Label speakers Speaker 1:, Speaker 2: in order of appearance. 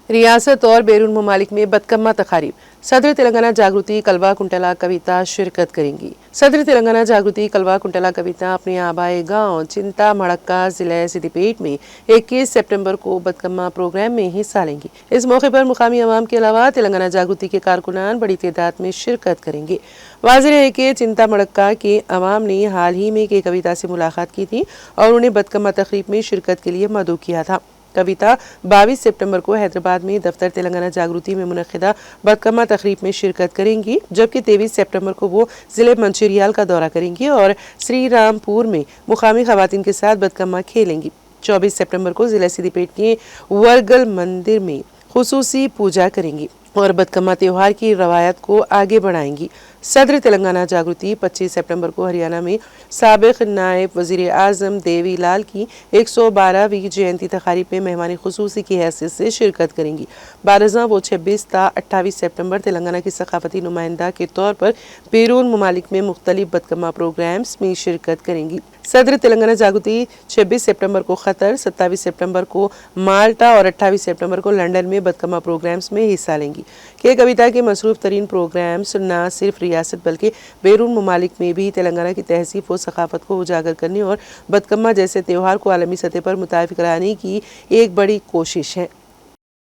Speaker 1: रियासत और बैरून ममालिक में बदकम्मा तकारीब। सदर तेलंगाना जागृति कलवा कुंटला कविता शिरकत करेंगी। सदर तेलंगाना जागृति कलवा कुंटला कविता अपने आबाई गांव चिंता मड़क्का जिले सिद्दीपेट में 21 सितंबर को बदकम्मा प्रोग्राम में हिस्सा लेंगी। इस मौके पर मुकामी अवाम के अलावा तेलंगाना जागृति के कारकुनान बड़ी तादाद में शिरकत करेंगे। वाज़ेह है कि चिंता मड़क्का के अवाम ने हाल ही में एक कविता से मुलाकात की थी और उन्हें बदकम्मा तकरीब में शिरकत के लिए मदऊ किया था। कविता 22 सितंबर को हैदराबाद में दफ्तर तेलंगाना जागृति में मुनक्किदा बदकम्मा तकरीब में शिरकत करेंगी, जबकि 23 सितंबर को वो जिले मंचिरियाल का दौरा करेंगी और श्री रामपुर में मुकामी खवातीन के साथ बदकम्मा खेलेंगी। 24 सितंबर को जिला सिद्दीपेट के वरगल मंदिर में खुसूसी पूजा करेंगी और बदकम्मा त्यौहार की रवायत को आगे बढ़ाएंगी। सदर तेलंगाना जागृति 25 सितंबर को हरियाणा में साबिक नायब वज़ीर आज़म देवी लाल की 112वीं जयंती तकारीब में मेहमानी खुसूसी की हैसियत से शिरकत करेंगी। बारज़ां वो 26 ता 28 सितंबर तेलंगाना की सकाफती नुमाइंदा के तौर पर बैरून ममालिक में मुख्तलिफ बदकम्मा प्रोग्राम्स में शिरकत करेंगी। सदर तेलंगाना जागृति 26 सितंबर को क़तर, 27 सितंबर को माल्टा और 28 सितंबर को लंदन में बदकम्मा प्रोग्राम्स में हिस्सा लेंगी। के कविता के मसरूफ़ तरीन प्रोग्राम्स न सिर्फ रियासत बल्कि बैरून ममालिक में भी तेलंगाना की तहज़ीब व सकाफत को उजागर करने और बदकम्मा जैसे त्यौहार को आलमी सतह पर मुतारिफ कराने की एक बड़ी कोशिश है।